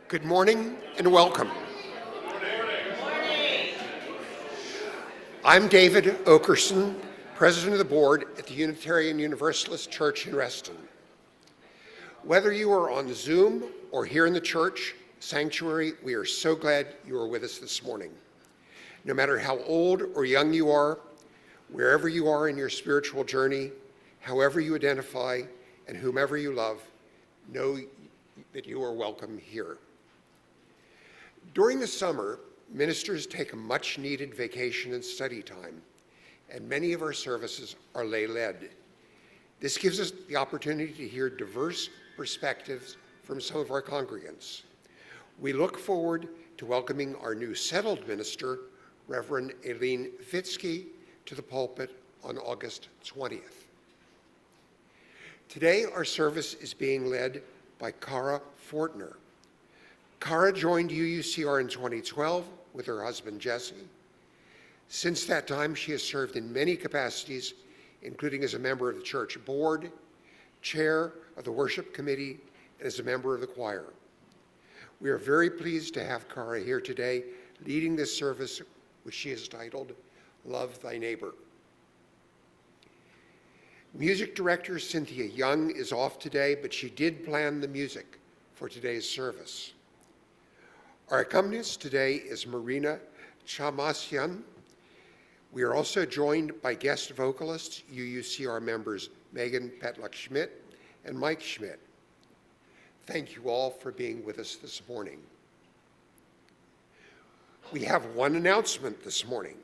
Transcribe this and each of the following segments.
Good morning and welcome. I'm David Okerson, President of the Board at the Unitarian Universalist Church in Reston. Whether you are on Zoom or here in the church sanctuary, we are so glad you are with us this morning. No matter how old or young you are, wherever you are in your spiritual journey, however you identify, and whomever you love, know that you are welcome here. During the summer, ministers take a much-needed vacation and study time, and many of our services are lay-led. This gives us the opportunity to hear diverse perspectives from some of our congregants. We look forward to welcoming our new settled minister, Reverend Aileen Fitzke, to the pulpit on August 20th. Today, our service is being led by Cara Fortner. Cara joined UUCR in 2012 with her husband, Jesse. Since that time, she has served in many capacities, including as a member of the church board, chair of the worship committee, and as a member of the choir. We are very pleased to have Cara here today, leading this service, which she has titled, Love Thy Neighbor. Music director Cynthia Young is off today, but she did plan the music for today's service. Our accompanist today is Marina Chamasyan. We are also joined by guest vocalists, UUCR members Meagan, Pitluck-Schmitt, and Mike Schmidt. Thank you all for being with us this morning. We have one announcement this morning.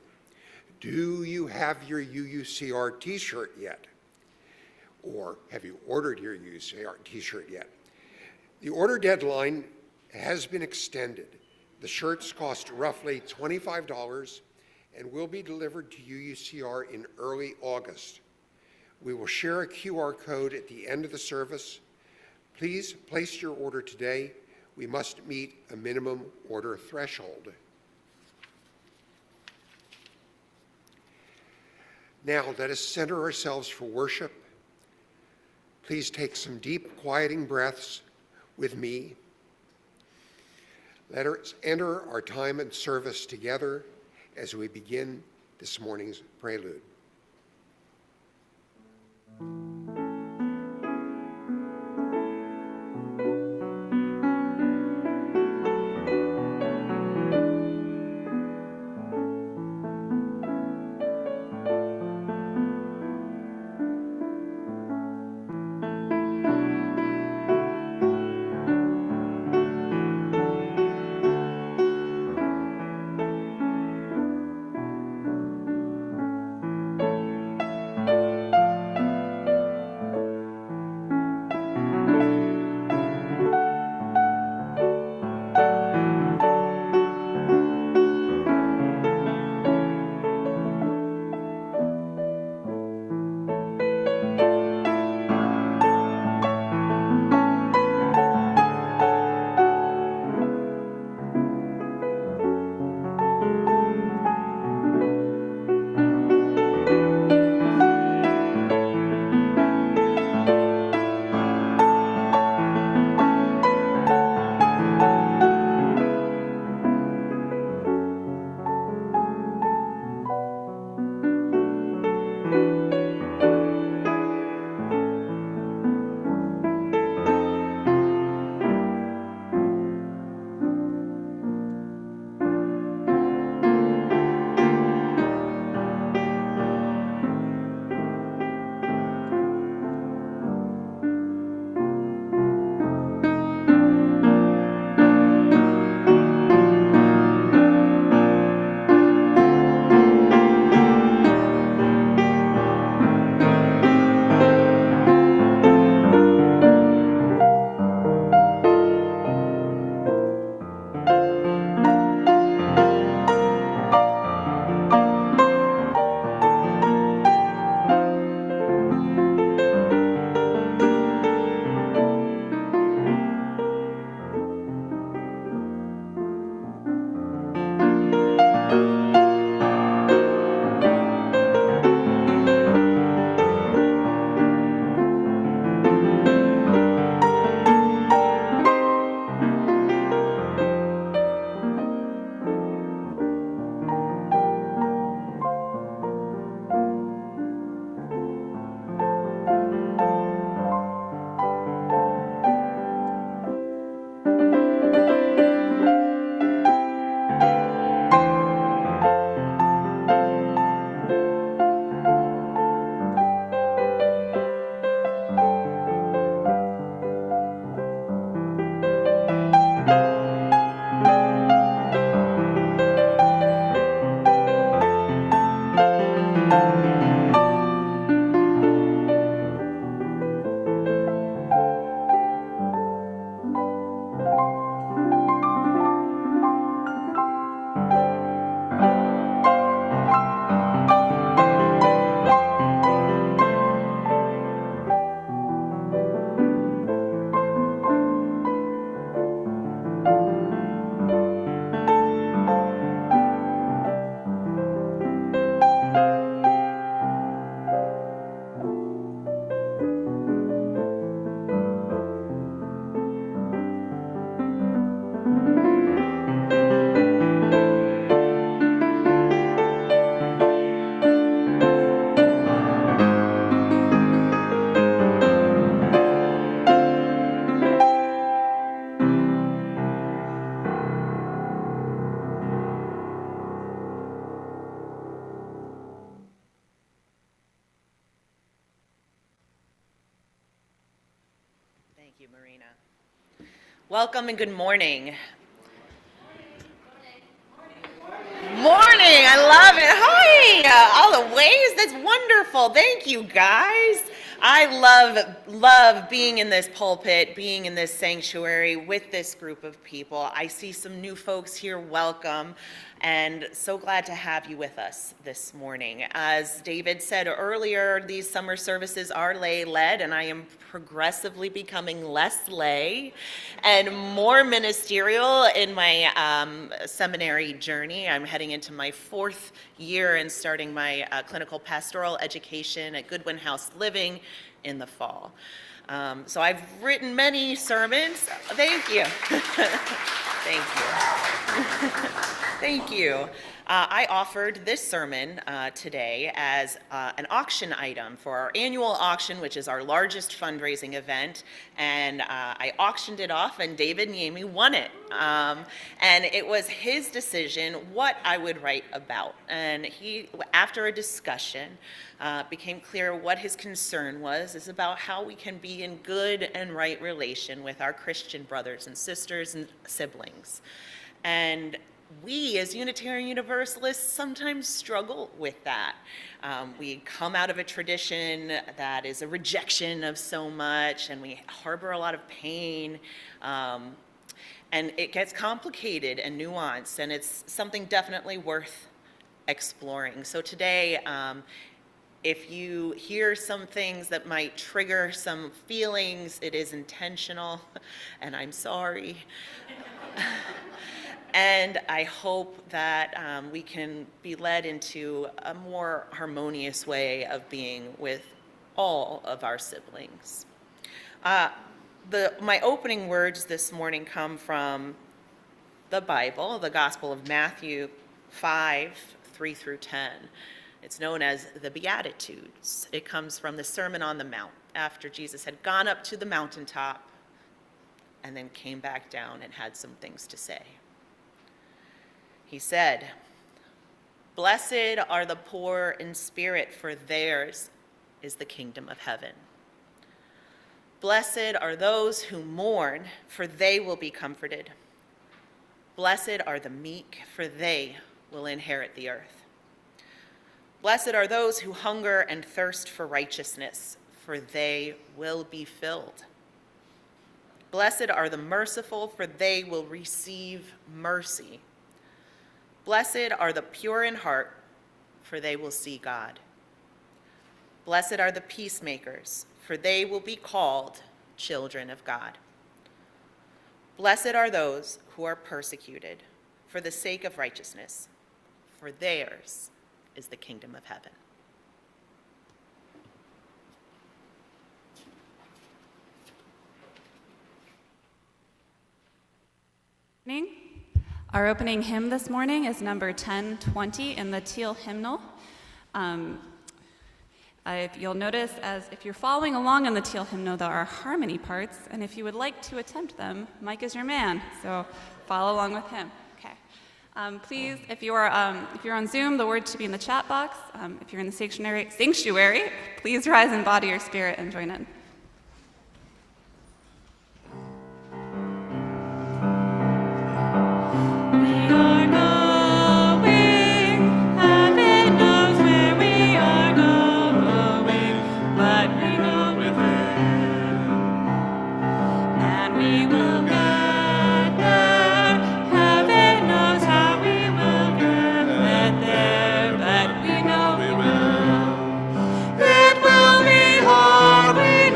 Do you have your UUCR t-shirt yet? Or have you ordered your UUCR t-shirt yet? The order deadline has been extended. The shirts cost roughly $25 and will be delivered to UUCR in early August. We will share a QR code at the end of the service. Please place your order today. We must meet a minimum order threshold. Now, let us center ourselves for worship. Please take some deep, quieting breaths with me. Let us enter our time and service together as we begin this morning's prelude. Thank you, Marina. Welcome and good morning. Morning, I love it. Hi, all the ways, that's wonderful. Thank you, guys. I love being in this pulpit, being in this sanctuary with this group of people. I see some new folks here, welcome, and so glad to have you with us this morning. As David said earlier, these summer services are lay-led, and I am progressively becoming less lay and more ministerial in my seminary journey. I'm heading into my 4th year and starting my clinical pastoral education at Goodwin House Living in the fall. So I've written many sermons. Thank you. Thank you. Thank you. I offered this sermon today as an auction item for our annual auction, which is our largest fundraising event, and I auctioned it off, and David Niemi won it. And it was his decision what I would write about. And he, after a discussion, became clear what his concern was, is about how we can be in good and right relation with our Christian brothers and sisters and siblings. And we, as Unitarian Universalists, sometimes struggle with that. We come out of a tradition that is a rejection of so much, and we harbor a lot of pain. And it gets complicated and nuanced, and it's something definitely worth exploring. So today, if you hear some things that might trigger some feelings, it is intentional, and I'm sorry. And I hope that we can be led into a more harmonious way of being with all of our siblings. My opening words this morning come from the Bible, the Gospel of Matthew 5:3-10. It's known as the Beatitudes. It comes from the Sermon on the Mount, after Jesus had gone up to the mountaintop and then came back down and had some things to say. He said, "Blessed are the poor in spirit, for theirs is the kingdom of heaven. Blessed are those who mourn, for they will be comforted. Blessed are the meek, for they will inherit the earth. Blessed are those who hunger and thirst for righteousness, for they will be filled. Blessed are the merciful, for they will receive mercy. Blessed are the pure in heart, for they will see God. Blessed are the peacemakers, for they will be called children of God. Blessed are those who are persecuted for the sake of righteousness, for theirs is the kingdom of heaven." Our opening hymn this morning is number 1020 in the teal hymnal. If you'll notice, if you're following along in the teal hymnal, there are harmony parts, and if you would like to attempt them, Mike is your man, so follow along with him. Okay. Please, if you're on Zoom, the word should be in the chat box. If you're in the sanctuary, please rise in body or spirit and join in. It will be hard, we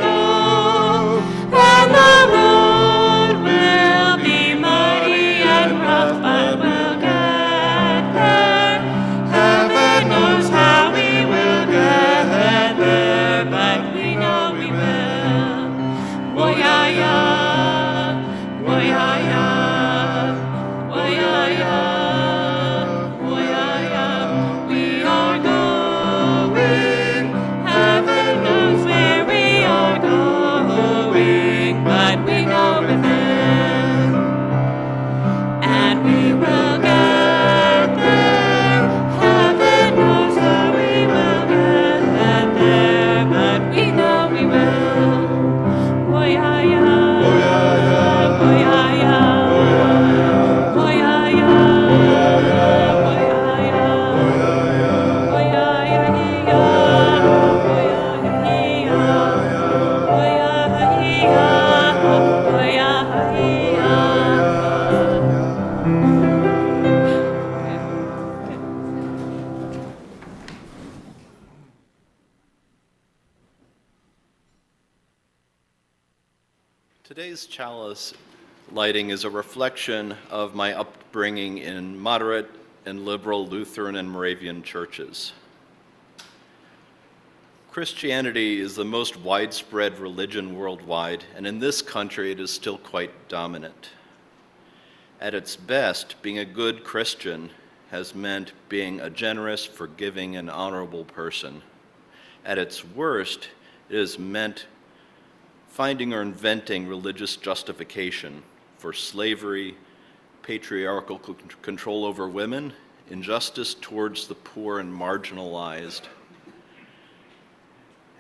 Today's chalice lighting is a reflection of my upbringing in moderate and liberal Lutheran and Moravian churches. Christianity is the most widespread religion worldwide, and in this country it is still quite dominant. At its best, being a good Christian has meant being a generous, forgiving, and honorable person. At its worst, it has meant finding or inventing religious justification for slavery, patriarchal control over women, injustice towards the poor and marginalized,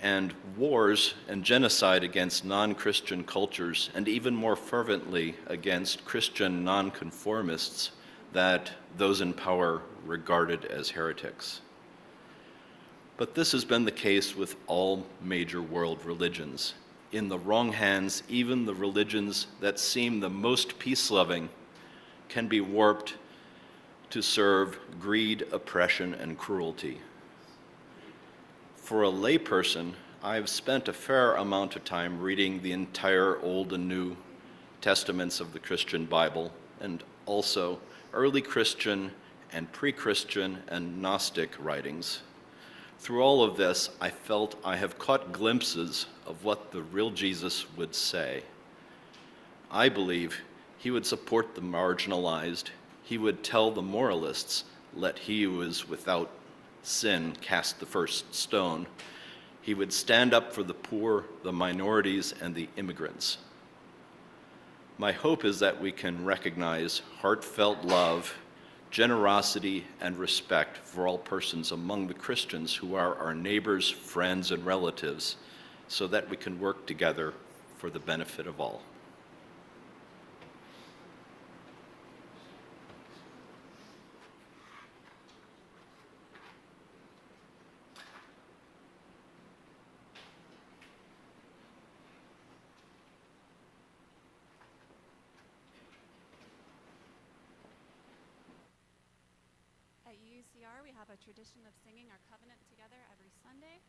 and wars and genocide against non-Christian cultures, and even more fervently against Christian nonconformists that those in power regarded as heretics. But this has been the case with all major world religions. In the wrong hands, even the religions that seem the most peace-loving can be warped to serve greed, oppression, and cruelty. For a layperson, I've spent a fair amount of time reading the entire Old and New Testaments of the Christian Bible, and also early Christian and pre-Christian and Gnostic writings. Through all of this, I felt I have caught glimpses of what the real Jesus would say. I believe he would support the marginalized. He would tell the moralists, "Let he who is without sin cast the first stone." He would stand up for the poor, the minorities, and the immigrants. My hope is that we can recognize heartfelt love, generosity, and respect for all persons among the Christians who are our neighbors, friends, and relatives, so that we can work together for the benefit of all. At UCR, we have a tradition of singing our covenant together every Sunday.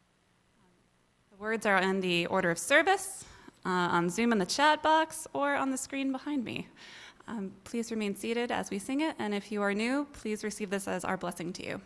The words are in the order of service, on Zoom in the chat box, or on the screen behind me. Please remain seated as we sing it, and if you are new, please receive this as our blessing to you.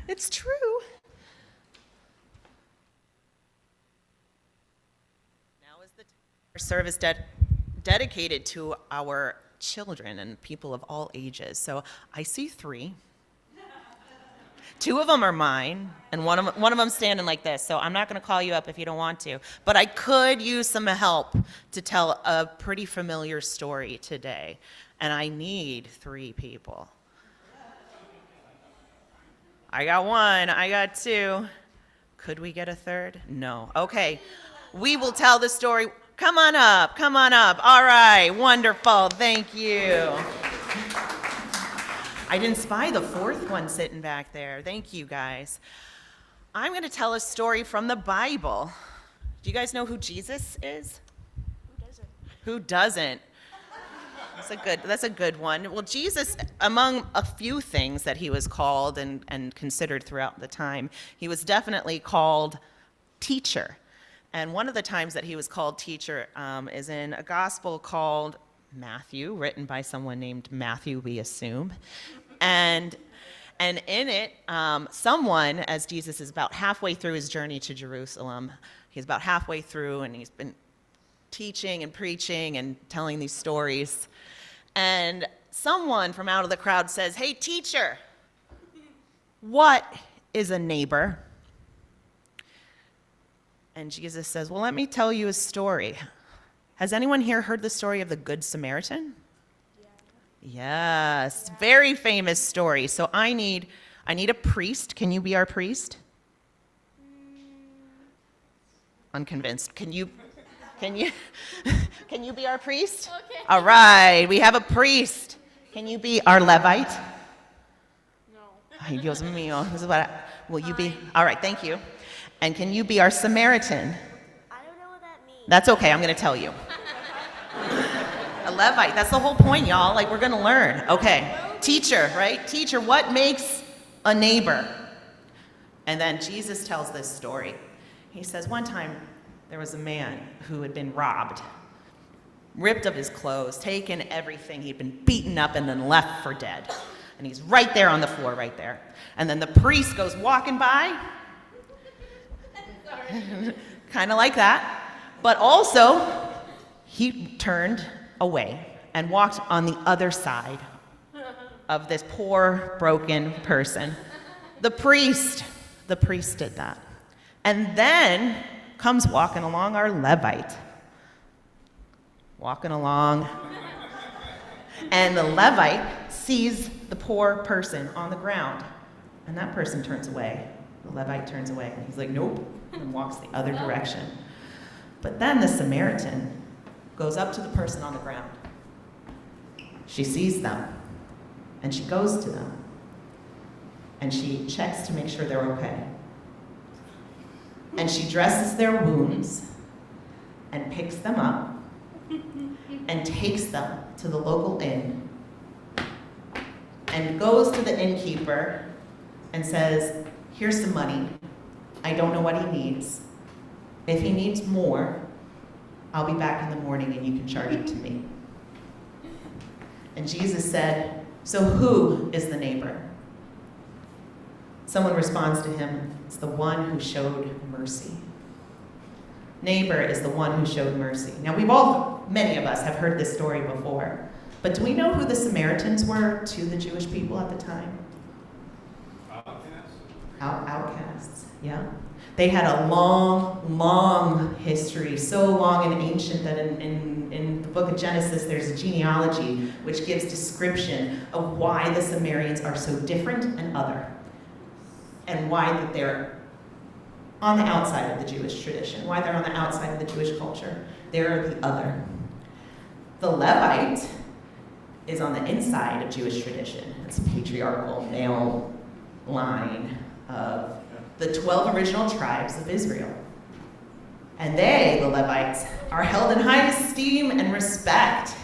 It's true. Now is the service dedicated to our children and people of all ages. So I see 3. 2 of them are mine, and one of them standing like this. So I'm not going to call you up if you don't want to. But I could use some help to tell a pretty familiar story today, and I need 3 people. I got 1, I got 2. Could we get a 3rd? No. Okay, we will tell the story. Come on up, come on up. All right, wonderful, thank you. I didn't spy the 4th one sitting back there. Thank you, guys. I'm going to tell a story from the Bible. Do you guys know who Jesus is? Who doesn't? Who doesn't? That's a good one. Well, Jesus, among a few things that he was called and considered throughout the time, he was definitely called teacher. And one of the times that he was called teacher is in a gospel called Matthew, written by someone named Matthew, we assume. And And in it, someone, as Jesus is about halfway through his journey to Jerusalem, he's about halfway through, and he's been teaching and preaching and telling these stories. And someone from out of the crowd says, "Hey, teacher, what is a neighbor?" And Jesus says, "Well, let me tell you a story. Has anyone here heard the story of the Good Samaritan?" Yes, very famous story. So I need a priest. Can you be our priest? Unconvinced. Can you can you be our priest? Okay. All right, we have a priest. Can you be our Levite? No. Ay, Dios mío. This is what will you be? All right, thank you. And can you be our Samaritan? I don't know what that means. That's okay, I'm going to tell you. A Levite, that's the whole point, y'all. Like, we're going to learn. Okay, teacher, right? Teacher, what makes a neighbor? And then Jesus tells this story. He says, one time there was a man who had been robbed, ripped of his clothes, taken everything. He'd been beaten up and then left for dead. And he's right there on the floor, right there. And then the priest goes walking by, kind of like that. But also, he turned away and walked on the other side of this poor, broken person. The priest did that. And then comes walking along our Levite. Walking along. And the Levite sees the poor person on the ground. And that person turns away. The Levite turns away. And he's like, nope, and walks the other direction. But then the Samaritan goes up to the person on the ground. She sees them, and she goes to them, and she checks to make sure they're okay. And she dresses their wounds, and picks them up, and takes them to the local inn, and goes to the innkeeper and says, "Here's some money. I don't know what he needs. If he needs more, I'll be back in the morning and you can charge it to me." And Jesus said, "So who is the neighbor?" Someone responds to him, "It's the one who showed mercy." Neighbor is the one who showed mercy. Now many of us have heard this story before, but do we know who the Samaritans were to the Jewish people at the time? Outcasts, yeah. They had a long, long history, so long and ancient that in the book of Genesis, there's a genealogy which gives description of why the Samaritans are so different and other, and why that they're on the outside of the Jewish tradition, why they're on the outside of the Jewish culture. They're the other. The Levite is on the inside of Jewish tradition. It's a patriarchal male line of the 12 original tribes of Israel. And they, the Levites, are held in high esteem and respect.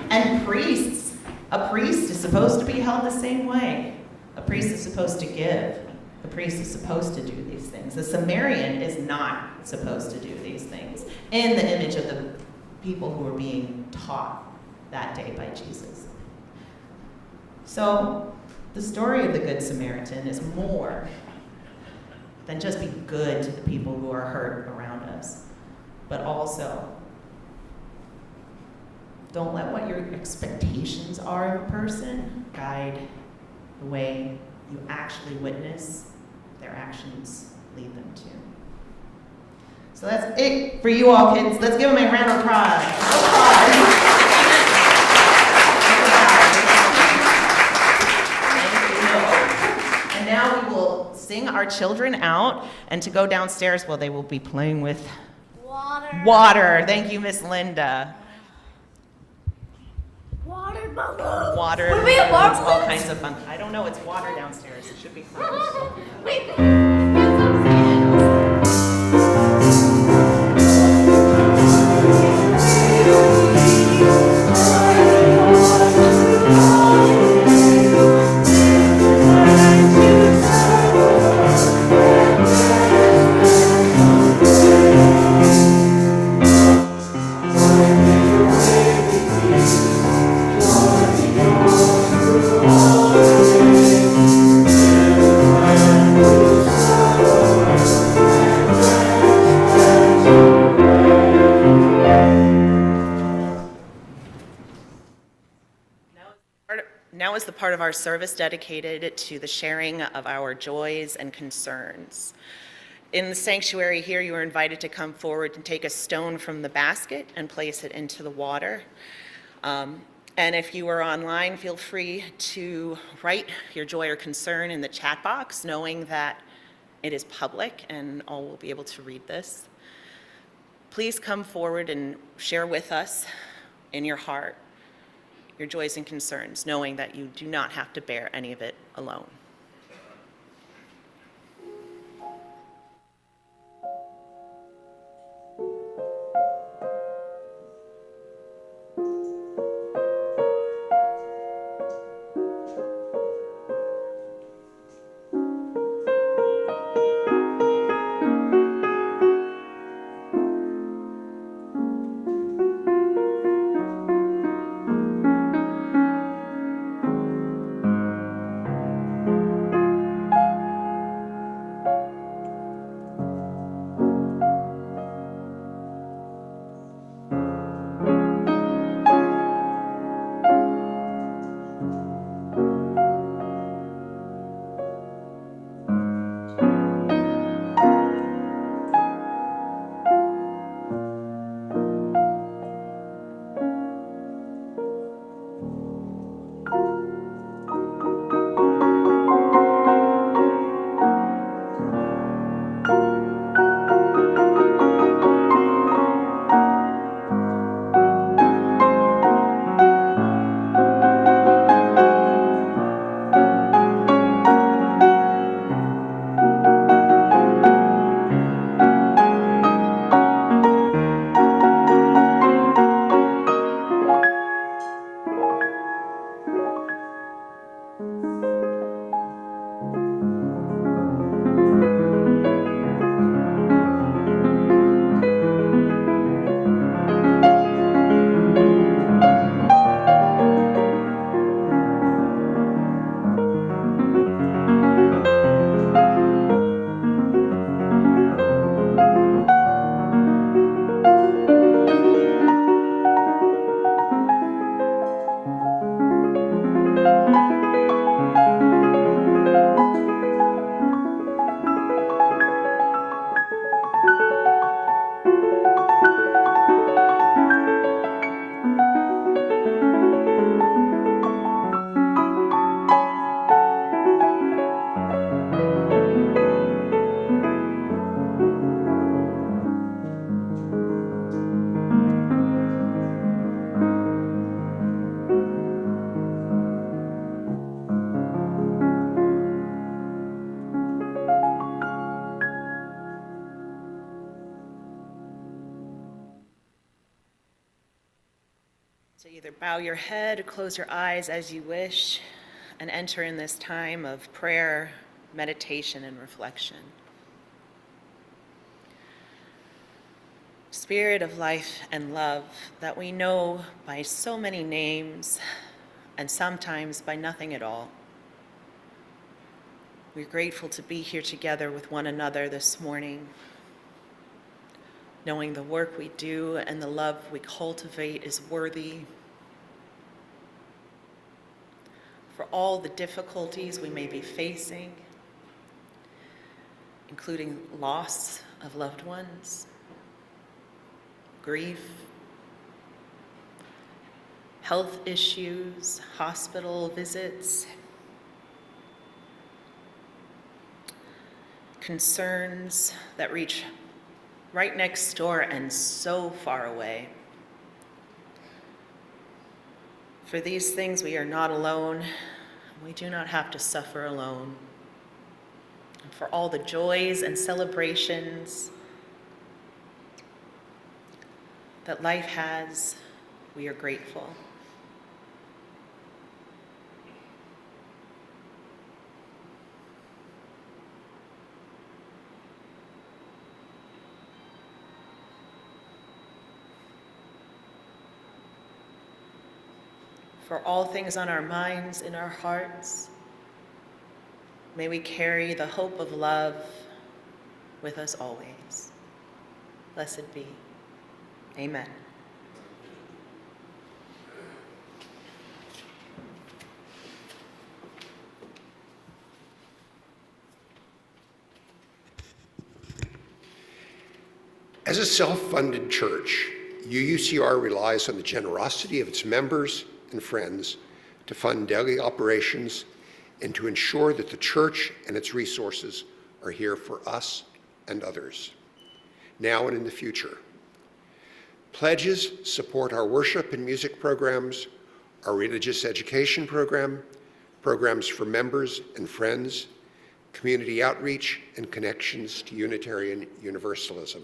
And priests, a priest is supposed to be held the same way. A priest is supposed to give. A priest is supposed to do these things. The Samaritan is not supposed to do these things in the image of the people who were being taught that day by Jesus. So, the story of the Good Samaritan is more than just be good to the people who are hurt around us, but also don't let what your expectations are of a person guide the way you actually witness their actions lead them to. So that's it for you all, kids. Let's give them a round of applause. And now we will sing our children out, and to go downstairs, well, they will be playing with water. Thank you, Miss Linda. Water balloons. Water Would we have balloons, water all balloons? kinds of fun. I don't know, it's water downstairs. It should be fun. Wait. That's what I'm saying. Thank you. part of our service dedicated to the sharing of our joys and concerns. In the sanctuary here, you are invited to come forward and take a stone from the basket and place it into the water. And if you are online, feel free to write your joy or concern in the chat box, knowing that it is public and all will be able to read this. Please come forward and share with us in your heart your joys and concerns, knowing that you do not have to bear any of it alone. So either bow your head or close your eyes as you wish and enter in this time of prayer, meditation, and reflection. Spirit of life and love that we know by so many names and sometimes by nothing at all. We're grateful to be here together with one another this morning, knowing the work we do and the love we cultivate is worthy. For all the difficulties we may be facing, including loss of loved ones, grief, health issues, hospital visits, concerns that reach right next door and so far away. For these things, we are not alone. We do not have to suffer alone. And for all the joys and celebrations that life has, we are grateful. For all things on our minds, in our hearts, may we carry the hope of love with us always. Blessed be. Amen. As a self-funded church, UUCR relies on the generosity of its members and friends to fund daily operations and to ensure that the church and its resources are here for us and others, now and in the future. Pledges support our worship and music programs, our religious education program, programs for members and friends, community outreach, and connections to Unitarian Universalism.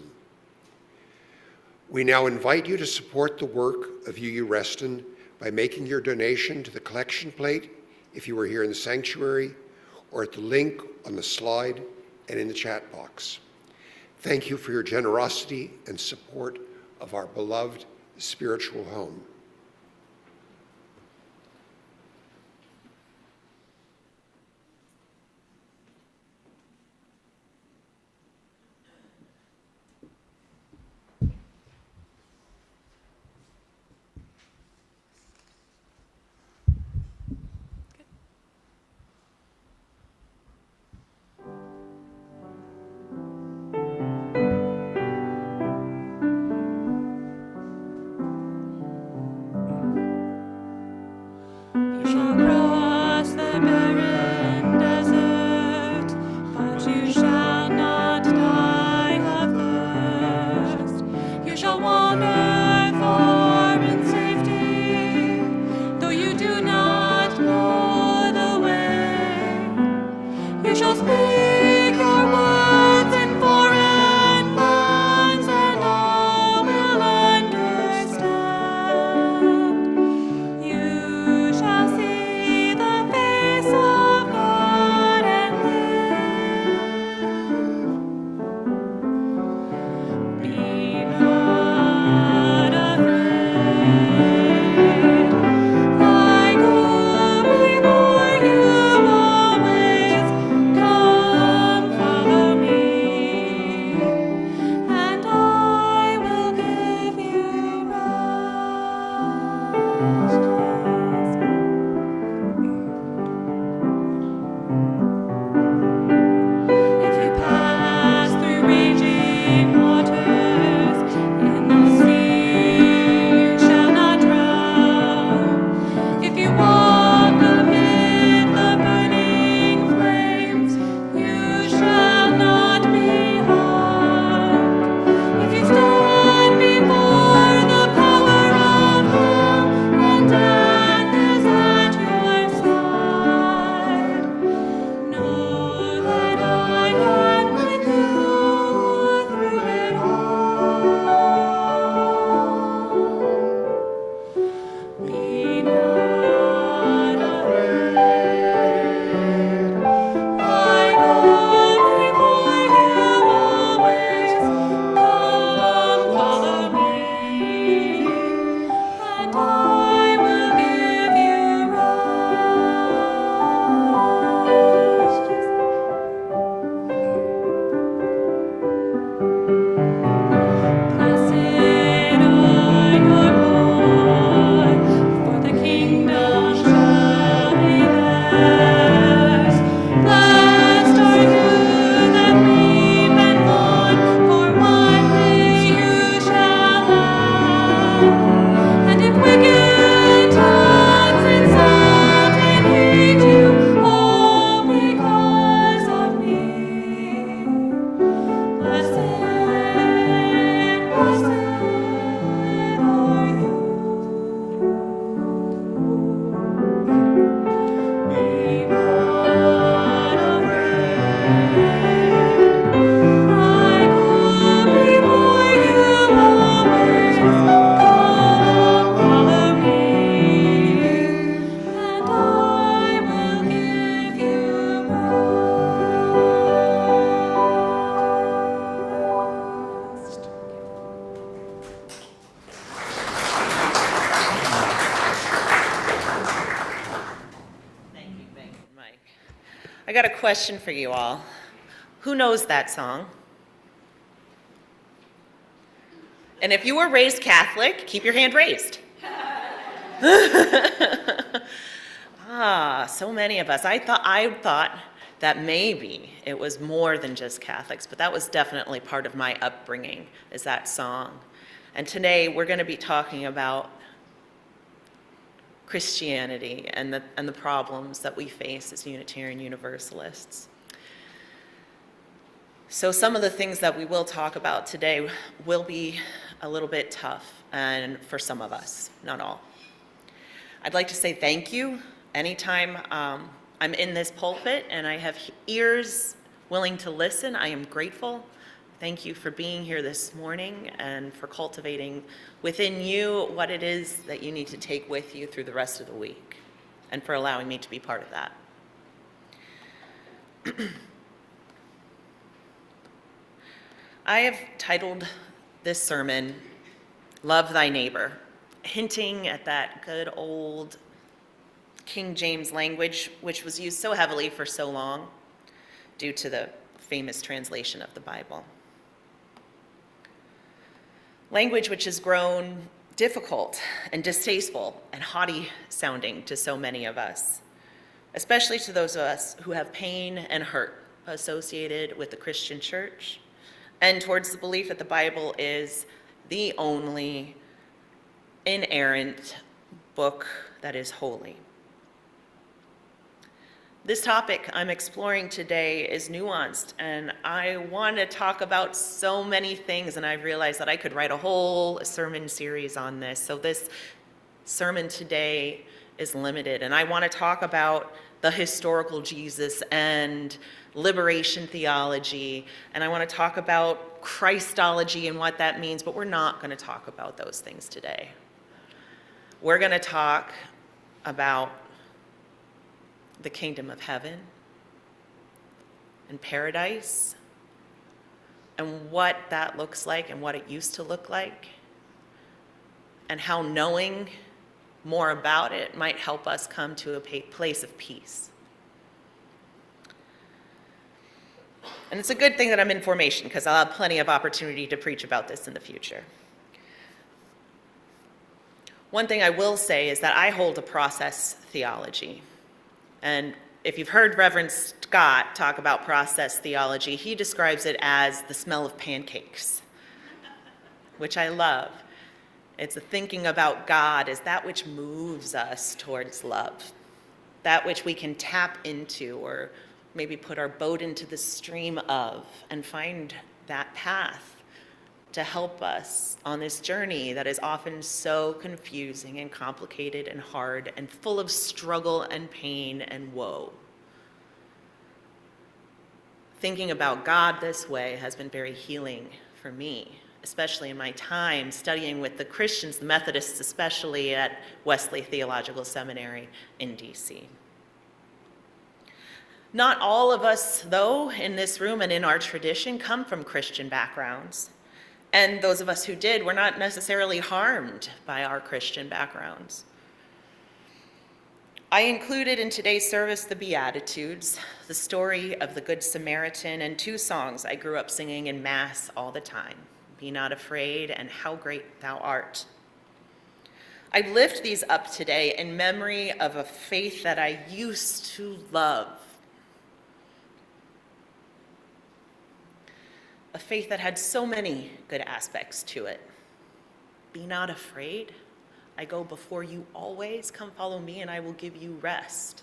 We now invite you to support the work of UU Reston by making your donation to the collection plate if you are here in the sanctuary, or at the link on the slide and in the chat box. Thank you for your generosity and support of our beloved spiritual home. I got a question for you all. Who knows that song? And if you were raised Catholic, keep your hand raised. So many of us. I thought that maybe it was more than just Catholics, but that was definitely part of my upbringing, is that song. And today we're going to be talking about Christianity and the problems that we face as Unitarian Universalists. So some of the things that we will talk about today will be a little bit tough, and for some of us, not all. I'd like to say thank you. Anytime I'm in this pulpit and I have ears willing to listen, I am grateful. Thank you for being here this morning and for cultivating within you what it is that you need to take with you through the rest of the week, and for allowing me to be part of that. I have titled this sermon, Love Thy Neighbor, hinting at that good old King James language, which was used so heavily for so long due to the famous translation of the Bible. Language which has grown difficult and distasteful and haughty sounding to so many of us, especially to those of us who have pain and hurt associated with the Christian church, and towards the belief that the Bible is the only inerrant book that is holy. This topic I'm exploring today is nuanced, and I want to talk about so many things, and I realized that I could write a whole sermon series on this. So this sermon today is limited, and I want to talk about the historical Jesus and liberation theology, and I want to talk about Christology and what that means, but we're not going to talk about those things today. We're going to talk about the kingdom of heaven and paradise and what that looks like and what it used to look like, and how knowing more about it might help us come to a place of peace. And it's a good thing that I'm in formation, because I'll have plenty of opportunity to preach about this in the future. One thing I will say is that I hold a process theology. And if you've heard Reverend Scott talk about process theology, he describes it as the smell of pancakes, which I love. It's a thinking about God as that which moves us towards love, that which we can tap into, or maybe put our boat into the stream of, and find that path to help us on this journey that is often so confusing and complicated and hard and full of struggle and pain and woe. Thinking about God this way has been very healing for me, especially in my time studying with the Christians, the Methodists especially, at Wesley Theological Seminary in DC. Not all of us, though, in this room and in our tradition come from Christian backgrounds. And those of us who did were not necessarily harmed by our Christian backgrounds. I included in today's service the Beatitudes, the story of the Good Samaritan, and two songs I grew up singing in Mass all the time, Be Not Afraid and How Great Thou Art. I lift these up today in memory of a faith that I used to love. A faith that had so many good aspects to it. Be not afraid. I go before you always. Come follow me and I will give you rest.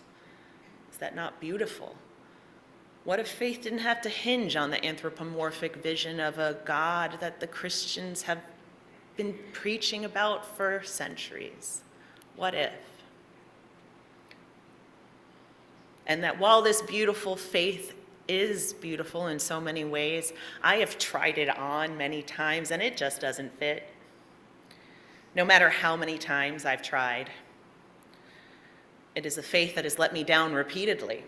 Is that not beautiful? What if faith didn't have to hinge on the anthropomorphic vision of a God that the Christians have been preaching about for centuries? What if? And that while this beautiful faith is beautiful in so many ways, I have tried it on many times and it just doesn't fit. No matter how many times I've tried. It is a faith that has let me down repeatedly.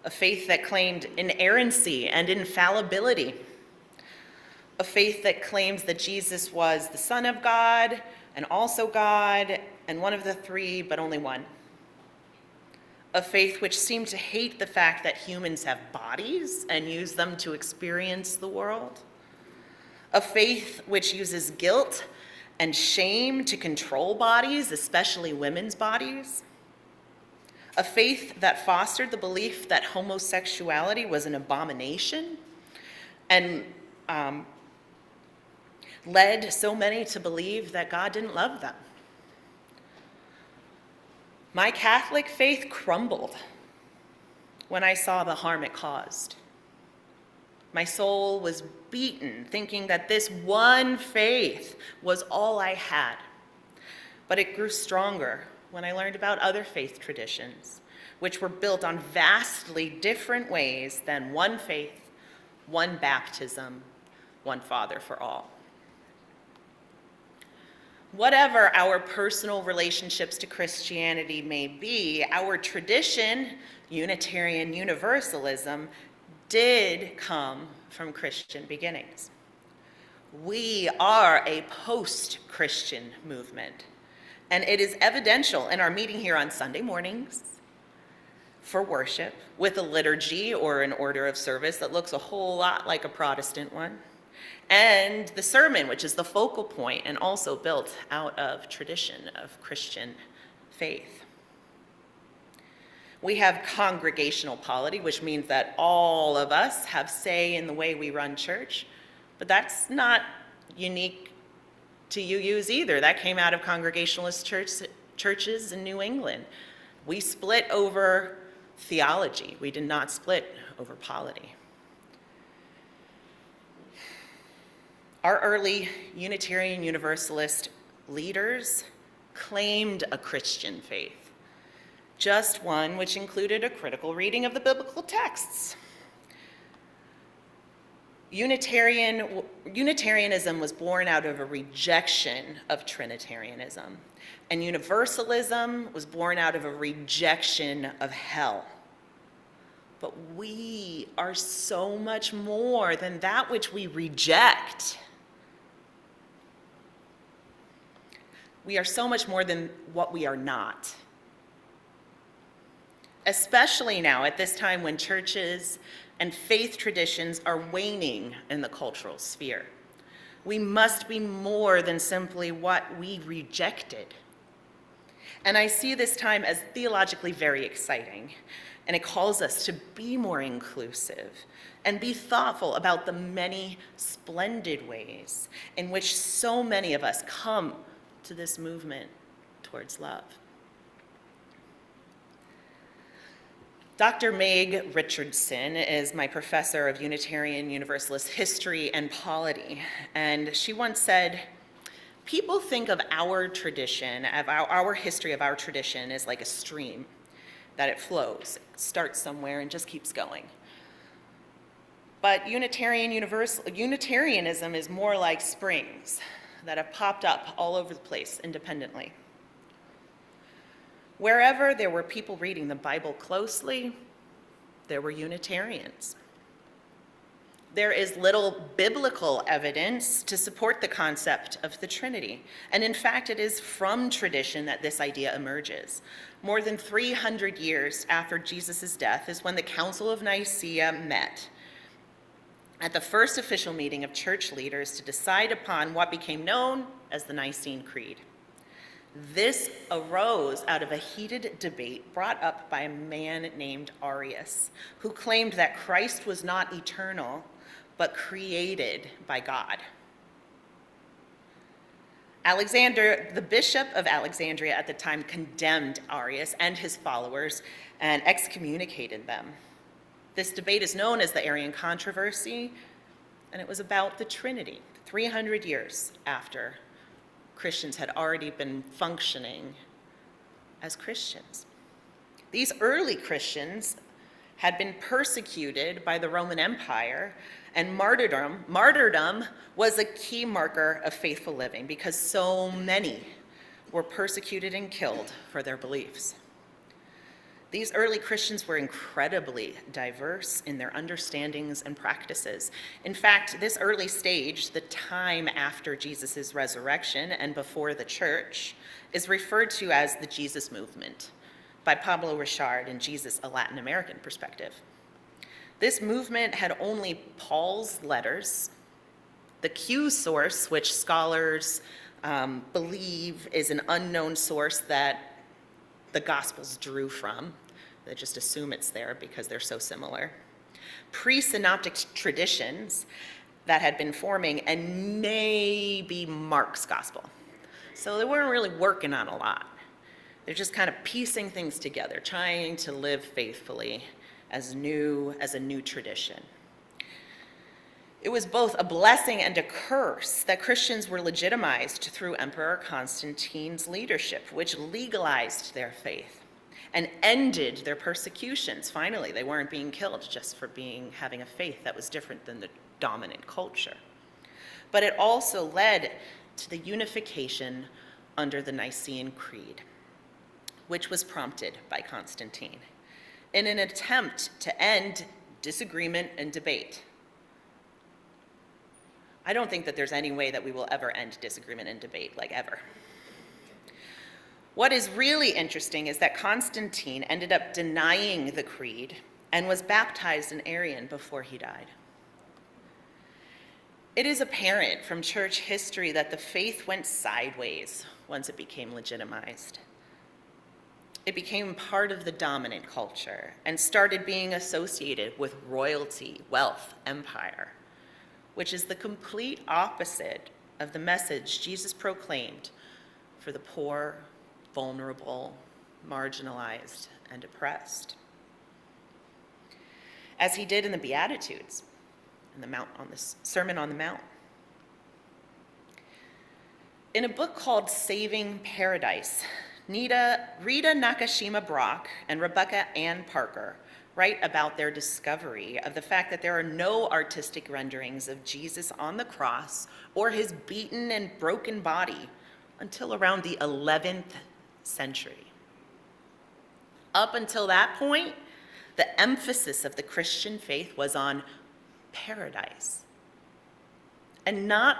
A faith that claimed inerrancy and infallibility. A faith that claims that Jesus was the Son of God and also God and one of the three, but only one. A faith which seemed to hate the fact that humans have bodies and use them to experience the world. A faith which uses guilt and shame to control bodies, especially women's bodies. a faith that fostered the belief that homosexuality was an abomination and led so many to believe that God didn't love them. My Catholic faith crumbled when I saw the harm it caused. My soul was beaten, thinking that this one faith was all I had. But it grew stronger when I learned about other faith traditions, which were built on vastly different ways than one faith, one baptism, one Father for all. Whatever our personal relationships to Christianity may be, our tradition, Unitarian Universalism, did come from Christian beginnings. We are a post-Christian movement, and it is evidential in our meeting here on Sunday mornings for worship with a liturgy or an order of service that looks a whole lot like a Protestant one, and the sermon, which is the focal point and also built out of tradition of Christian faith. We have congregational polity, which means that all of us have say in the way we run church, but that's not unique to UUs either. That came out of Congregationalist churches in New England. We split over theology. We did not split over polity. Our early Unitarian Universalist leaders claimed a Christian faith, just one which included a critical reading of the biblical texts. Unitarianism was born out of a rejection of Trinitarianism, and Universalism was born out of a rejection of hell. But we are so much more than that which we reject. We are so much more than what we are not. Especially now at this time when churches and faith traditions are waning in the cultural sphere. We must be more than simply what we rejected. And I see this time as theologically very exciting, and it calls us to be more inclusive and be thoughtful about the many splendid ways in which so many of us come to this movement towards love. Dr. Meg Richardson is my professor of Unitarian Universalist history and polity, and she once said, people think of our tradition, of our history of our tradition as like a stream, that it flows, it starts somewhere and just keeps going. But Unitarianism is more like springs that have popped up all over the place independently. Wherever there were people reading the Bible closely, there were Unitarians. There is little biblical evidence to support the concept of the Trinity. And in fact, it is from tradition that this idea emerges. More than 300 years after Jesus' death is when the Council of Nicaea met at the first official meeting of church leaders to decide upon what became known as the Nicene Creed. This arose out of a heated debate brought up by a man named Arius, who claimed that Christ was not eternal, but created by God. Alexander, the bishop of Alexandria at the time, condemned Arius and his followers and excommunicated them. This debate is known as the Arian controversy, and it was about the Trinity, 300 years after Christians had already been functioning as Christians. These early Christians had been persecuted by the Roman Empire, and martyrdom was a key marker of faithful living because so many were persecuted and killed for their beliefs. These early Christians were incredibly diverse in their understandings and practices. In fact, this early stage, the time after Jesus' resurrection and before the church, is referred to as the Jesus movement by Pablo Richard in Jesus, a Latin American Perspective. This movement had only Paul's letters, the Q source, which scholars believe is an unknown source that the Gospels drew from, They just assume it's there because they're so similar. Pre-synoptic traditions that had been forming, and maybe Mark's gospel. So they weren't really working on a lot. They're just kind of piecing things together, trying to live faithfully as a new tradition. It was both a blessing and a curse that Christians were legitimized through Emperor Constantine's leadership, which legalized their faith and ended their persecutions. Finally, they weren't being killed just for having a faith that was different than the dominant culture. But it also led to the unification under the Nicene Creed, which was prompted by Constantine in an attempt to end disagreement and debate. I don't think that there's any way that we will ever end disagreement and debate, like ever. What is really interesting is that Constantine ended up denying the creed and was baptized an Arian before he died. It is apparent from church history that the faith went sideways once it became legitimized. It became part of the dominant culture and started being associated with royalty, wealth, empire, which is the complete opposite of the message Jesus proclaimed for the poor, vulnerable, marginalized, and oppressed. As he did in the Beatitudes, in the Sermon on the Mount. In a book called Saving Paradise, Rita Nakashima Brock and Rebecca Ann Parker write about their discovery of the fact that there are no artistic renderings of Jesus on the cross or his beaten and broken body until around the 11th century. Up until that point, the emphasis of the Christian faith was on paradise, and not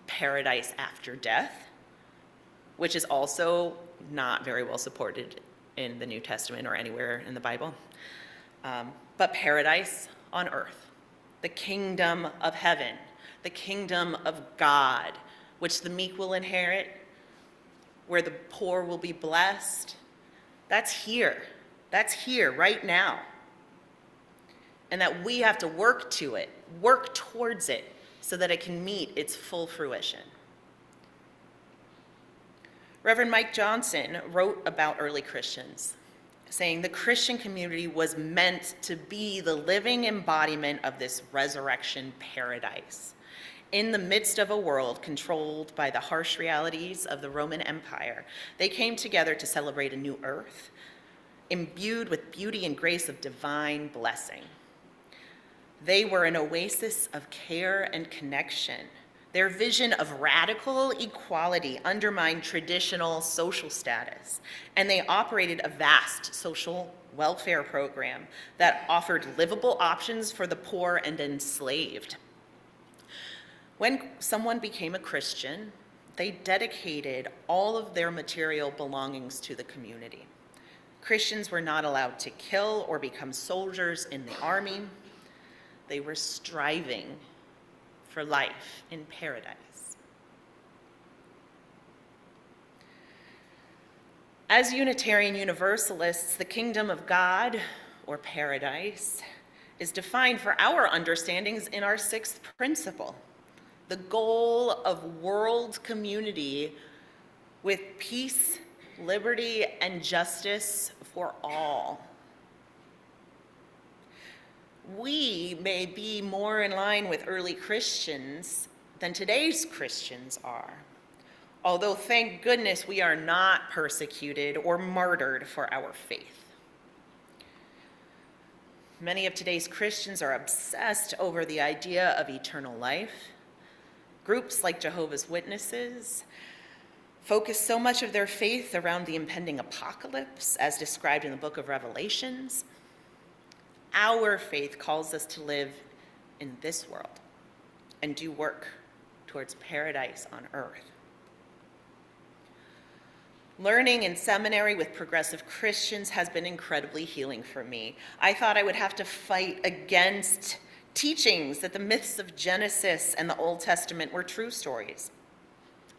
paradise after death, which is also not very well supported in the New Testament or anywhere in the Bible, but paradise on earth, the kingdom of heaven, the kingdom of God, which the meek will inherit, where the poor will be blessed. That's here right now. And that we have to work towards it, so that it can meet its full fruition. Reverend Mike Johnson wrote about early Christians, saying the Christian community was meant to be the living embodiment of this resurrection paradise in the midst of a world controlled by the harsh realities of the Roman Empire. They came together to celebrate a new earth, imbued with beauty and grace of divine blessing. They were an oasis of care and connection. Their vision of radical equality undermined traditional social status, and they operated a vast social welfare program that offered livable options for the poor and enslaved. When someone became a Christian, they dedicated all of their material belongings to the community. Christians were not allowed to kill or become soldiers in the army. They were striving for life in paradise. As Unitarian Universalists, the kingdom of God, or paradise, is defined for our understandings in our sixth principle, the goal of world community with peace, liberty, and justice for all. We may be more in line with early Christians than today's Christians are, although thank goodness we are not persecuted or martyred for our faith. Many of today's Christians are obsessed over the idea of eternal life. Groups like Jehovah's Witnesses focus so much of their faith around the impending apocalypse as described in the book of Revelations. Our faith calls us to live in this world and do work towards paradise on earth. Learning in seminary with progressive Christians has been incredibly healing for me. I thought I would have to fight against teachings that the myths of Genesis and the Old Testament were true stories,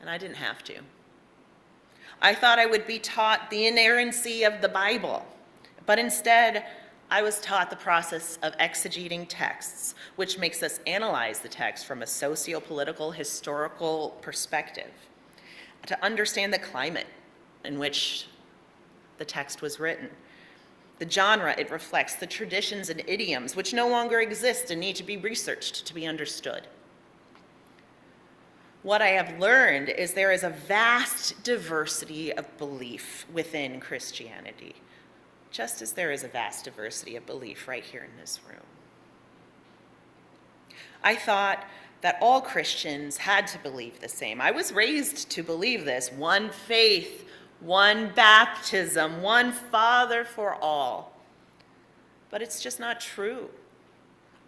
and I didn't have to. I thought I would be taught the inerrancy of the Bible, But instead, I was taught the process of exegeting texts, which makes us analyze the text from a socio-political, historical perspective, to understand the climate in which the text was written, the genre it reflects, the traditions and idioms which no longer exist and need to be researched to be understood. What I have learned is there is a vast diversity of belief within Christianity, just as there is a vast diversity of belief right here in this room. I thought that all Christians had to believe the same. I was raised to believe this: one faith, one baptism, one Father for all. But it's just not true.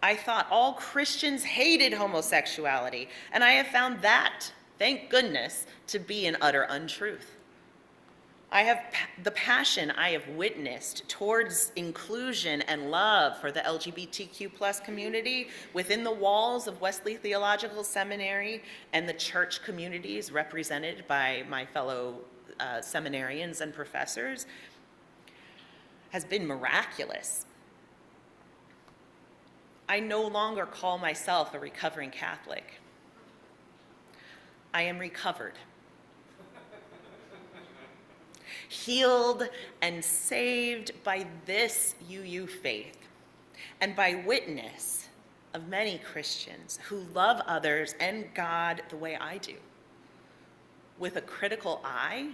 I thought all Christians hated homosexuality, and I have found that, thank goodness, to be an utter untruth. The passion I have witnessed towards inclusion and love for the LGBTQ+ community within the walls of Wesley Theological Seminary and the church communities represented by my fellow seminarians and professors has been miraculous. I no longer call myself a recovering Catholic. I am recovered, healed and saved by this UU faith and by witness of many Christians who love others and God the way I do, with a critical eye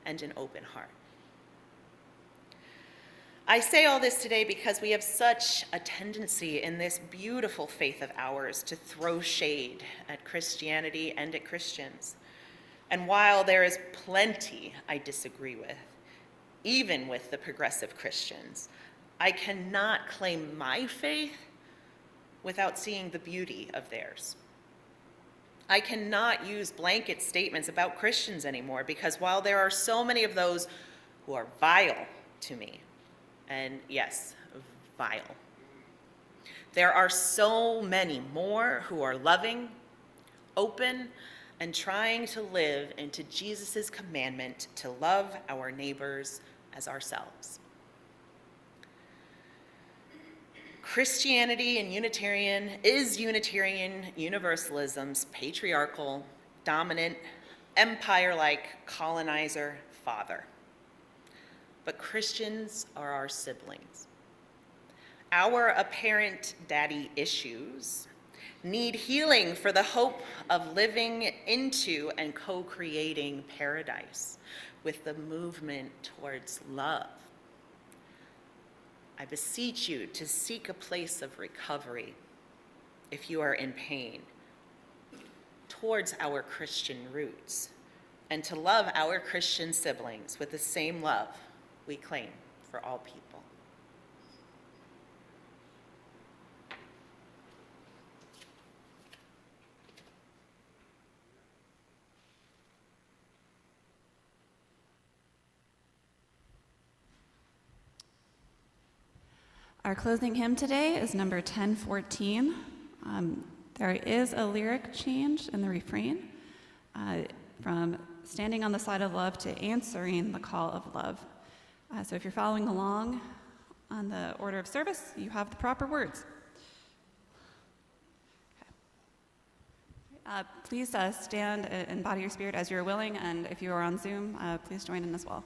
and an open heart. I say all this today because we have such a tendency in this beautiful faith of ours to throw shade at Christianity and at Christians. And while there is plenty I disagree with, even with the progressive Christians, I cannot claim my faith without seeing the beauty of theirs. I cannot use blanket statements about Christians anymore, because while there are so many of those who are vile to me, and yes, vile, there are so many more who are loving, open, and trying to live into Jesus' commandment to love our neighbors as ourselves. Christianity and Unitarian Universalism's patriarchal, dominant, empire-like colonizer father. But Christians are our siblings. Our apparent daddy issues need healing for the hope of living into and co-creating paradise with the movement towards love. I beseech you to seek a place of recovery if you are in pain towards our Christian roots, and to love our Christian siblings with the same love we claim for all people. Our closing hymn today is number 1014. There is a lyric change in the refrain from standing on the side of love to answering the call of love. So if you're following along on the order of service, you have the proper words. Okay. Please stand and body your spirit as you're willing, and if you are on Zoom, please join in as well.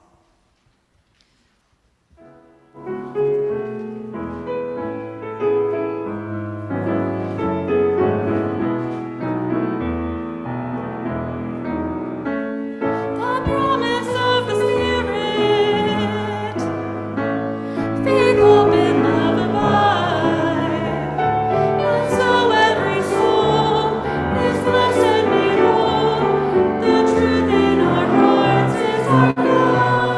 The truth in our hearts is our God.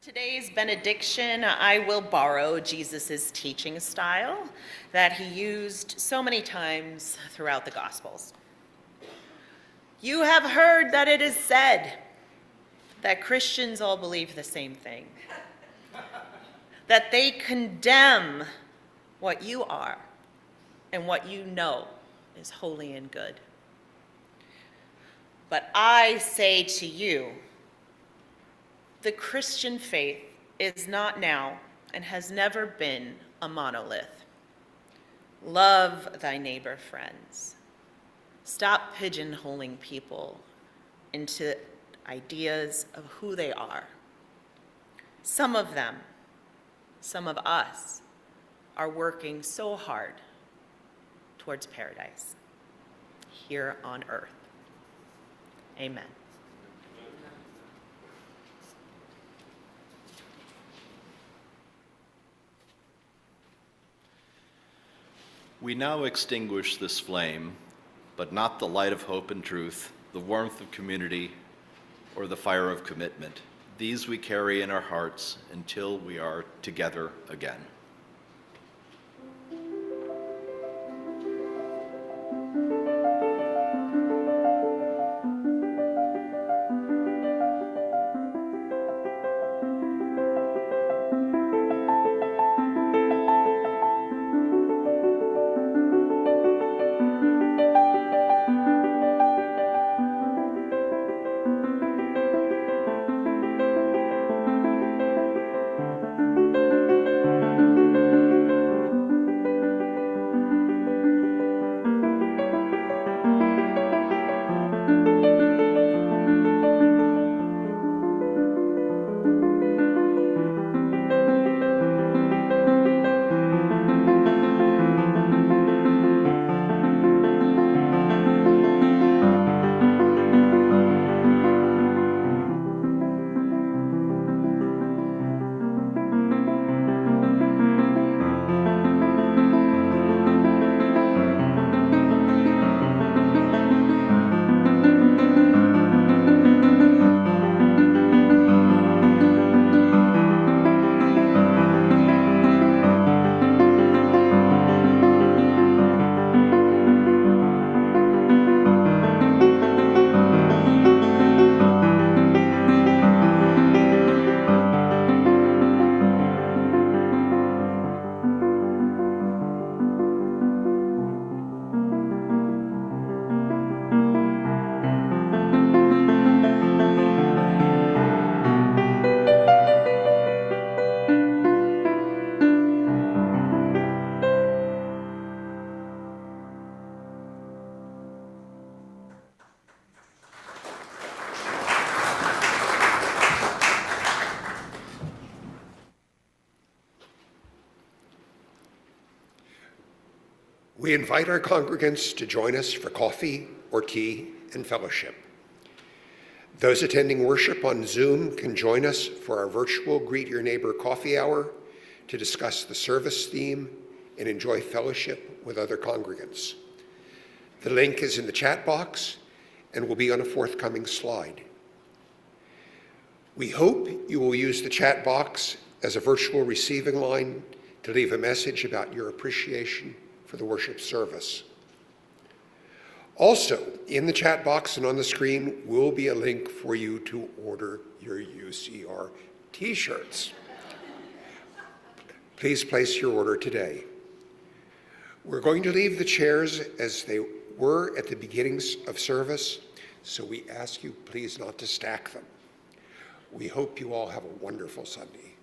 Today's benediction, I will borrow Jesus' teaching style that he used so many times throughout the Gospels. You have heard that it is said that Christians all believe the same thing, that they condemn what you are and what you know is holy and good. But I say to you, the Christian faith is not now and has never been a monolith. Love thy neighbor, friends. Stop pigeonholing people into ideas of who they are. Some of them, some of us, are working so hard towards paradise here on earth. Amen. We now extinguish this flame, but not the light of hope and truth, the warmth of community, or the fire of commitment. These we carry in our hearts until we are together again. We invite our congregants to join us for coffee or tea and fellowship. Those attending worship on Zoom can join us for our virtual Greet Your Neighbor coffee hour to discuss the service theme and enjoy fellowship with other congregants. The link is in the chat box and will be on a forthcoming slide. We hope you will use the chat box as a virtual receiving line to leave a message about your appreciation for the worship service. Also, in the chat box and on the screen will be a link for you to order your UCR t-shirts. Please place your order today. We're going to leave the chairs as they were at the beginnings of service, so we ask you please not to stack them. We hope you all have a wonderful Sunday.